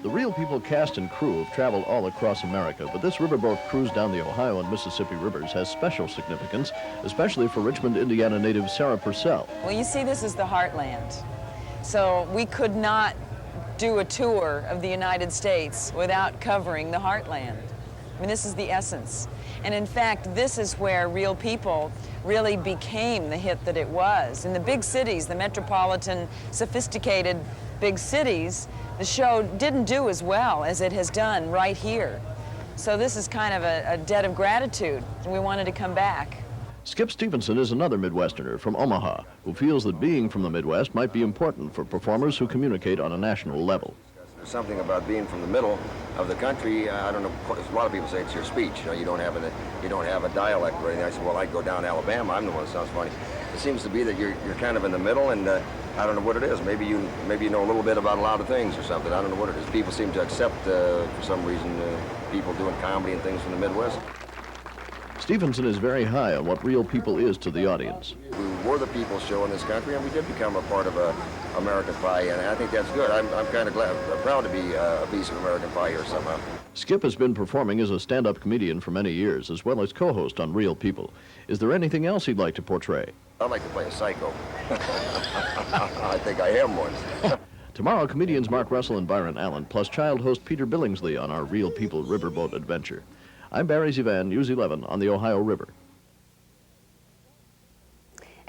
The Real People cast and crew have traveled all across America, but this riverboat cruise down the Ohio and Mississippi rivers has special significance, especially for Richmond, Indiana native Sarah Purcell. Well, you see, this is the heartland. So we could not do a tour of the United States without covering the heartland. I mean, this is the essence. And in fact, this is where Real People really became the hit that it was. In the big cities, the metropolitan, sophisticated big cities, the show didn't do as well as it has done right here. So this is kind of a debt of gratitude, and we wanted to come back. Skip Stevenson is another Midwesterner from Omaha who feels that being from the Midwest might be important for performers who communicate on a national level. There's something about being from the middle of the country. I don't know, a lot of people say it's your speech. You know, you don't have a dialect or anything. I said, well, I'd go down to Alabama. I'm the one that sounds funny. It seems to be that you're kind of in the middle, and I don't know what it is. Maybe you know a little bit about a lot of things or something. I don't know what it is. People seem to accept, for some reason, people doing comedy and things from the Midwest. Stevenson is very high on what Real People is to the audience. We were the people's show in this country, and we did become a part of American Pie, and I think that's good. I'm kind of proud to be a piece of American Pie here somehow. Skip has been performing as a stand-up comedian for many years, as well as co-host on Real People. Is there anything else he'd like to portray? I'd like to play a psycho. I think I am one. Tomorrow, comedians Mark Russell and Byron Allen, plus child host Peter Billingsley on our Real People riverboat adventure. I'm Barry ZeVan, News 11 on the Ohio River.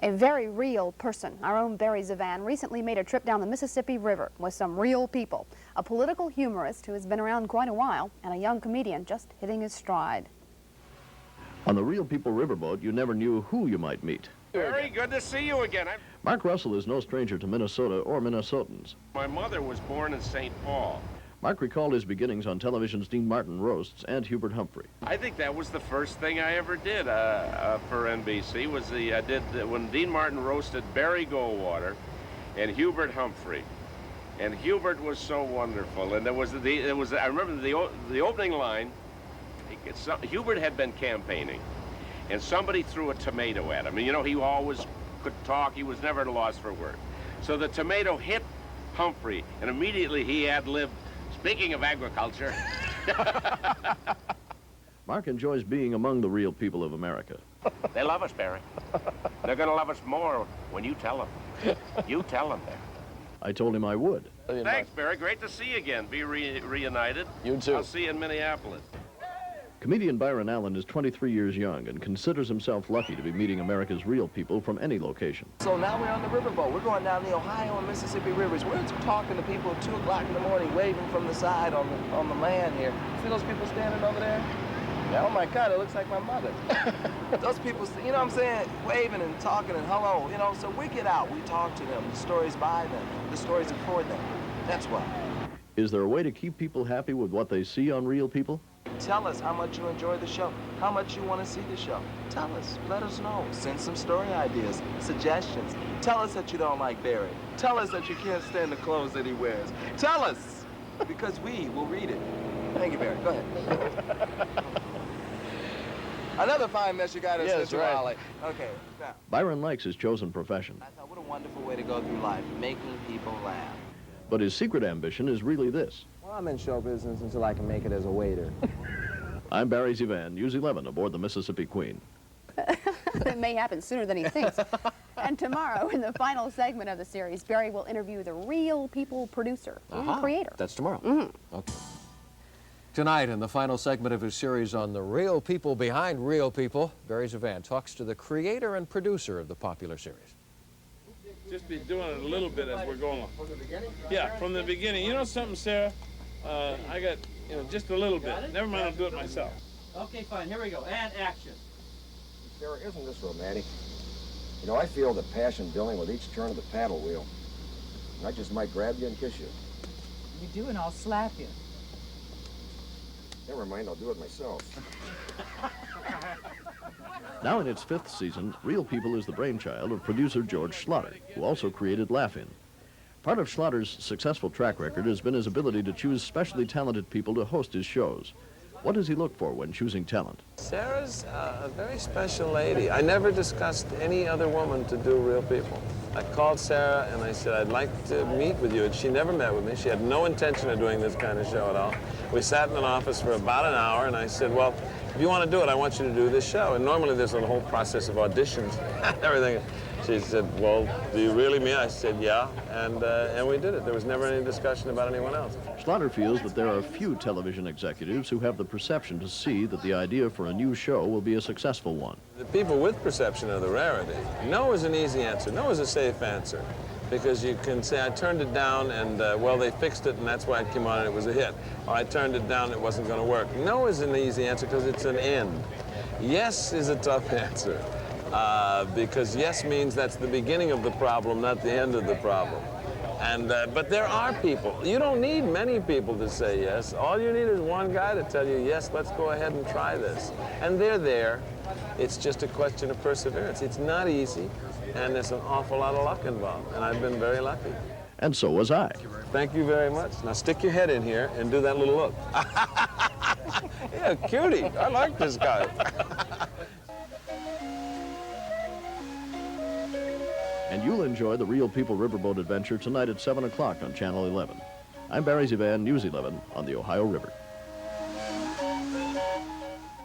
A very real person, our own Barry ZeVan, recently made a trip down the Mississippi River with some real people. A political humorist who has been around quite a while, and a young comedian just hitting his stride. On the Real People riverboat, you never knew who you might meet. Very good to see you again. Mark Russell is no stranger to Minnesota or Minnesotans. My mother was born in St. Paul. Mark recalled his beginnings on television's Dean Martin Roasts and Hubert Humphrey. I think that was the first thing I ever did for NBC. Was when Dean Martin roasted Barry Goldwater and Hubert Humphrey, and Hubert was so wonderful. And I remember the opening line. Hubert had been campaigning, and somebody threw a tomato at him. And you know, he always could talk. He was never at a loss for words. So the tomato hit Humphrey, and immediately he ad-libbed. Speaking of agriculture. Mark enjoys being among the real people of America. They love us, Barry. They're going to love us more when you tell them. You tell them, Barry. I told him I would. Thanks, Barry. Great to see you again. Be reunited. You too. I'll see you in Minneapolis. Comedian Byron Allen is 23 years young and considers himself lucky to be meeting America's real people from any location. So now we're on the riverboat. We're going down the Ohio and Mississippi rivers. We're talking to people at 2 o'clock in the morning, waving from the side on the land here. See those people standing over there? Yeah. Oh my God, it looks like my mother. Those people, you know what I'm saying, waving and talking and hello, you know, so we get out, we talk to them. The stories by them, the stories are for them. That's why. Is there a way to keep people happy with what they see on Real People? Tell us how much you enjoy the show, how much you want to see the show. Tell us, let us know. Send some story ideas, suggestions. Tell us that you don't like Barry. Tell us that you can't stand the clothes that he wears. Tell us, because we will read it. Thank you, Barry. Go ahead. Another fine mess you got us, Yes, Mr. right. Raleigh. Okay, now. Byron likes his chosen profession, I thought, what a wonderful way to go through life, making people laugh. but his secret ambition is really this. Well, I'm in show business until I can make it as a waiter. I'm Barry ZeVan, News 11 aboard the Mississippi Queen. It may happen sooner than he thinks. And tomorrow, in the final segment of the series, Barry will interview the Real People producer and creator. That's tomorrow. Okay. Tonight, in the final segment of his series on the real people behind real people, Barry ZeVan talks to the creator and producer of the popular series. Just be doing it a little bit as we're going. From the beginning? Yeah, from the beginning. You know something, Sarah? I got, just a little bit. Never mind, I'll do it myself. Okay, fine. Here we go. And action. Sarah, isn't this romantic? You know, I feel the passion building with each turn of the paddle wheel. And I just might grab you and kiss you. You do, and I'll slap you. Never mind, I'll do it myself. Now in its 5th season, Real People is the brainchild of producer George Schlatter, who also created Laugh-In. Part of Schlatter's successful track record has been his ability to choose specially talented people to host his shows. What does he look for when choosing talent? Sarah's a very special lady. I never discussed any other woman to do Real People. I called Sarah and I said, I'd like to meet with you, and she never met with me. She had no intention of doing this kind of show at all. We sat in an office for about an hour, and I said, well, if you want to do it, I want you to do this show. And normally there's a whole process of auditions and everything. She said, well, do you really mean? I said, yeah, and we did it. There was never any discussion about anyone else. Schlatter feels that there are few television executives who have the perception to see that the idea for a new show will be a successful one. The people with perception are the rarity. No is an easy answer. No is a safe answer, because you can say, I turned it down, and, well, they fixed it, and that's why it came on, and it was a hit. Or I turned it down, and it wasn't going to work. No is an easy answer, because it's an end. Yes is a tough answer. Because yes means that's the beginning of the problem, not the end of the problem. And, but there are people. You don't need many people to say yes. All you need is one guy to tell you, yes, let's go ahead and try this. And they're there. It's just a question of perseverance. It's not easy, and there's an awful lot of luck involved, and I've been very lucky. And so was I. Thank you very much. Now stick your head in here and do that little look. Yeah, cutie. I like this guy. And you'll enjoy the Real People Riverboat adventure tonight at 7 o'clock on Channel 11. I'm Barry ZeVan, News 11 on the Ohio River.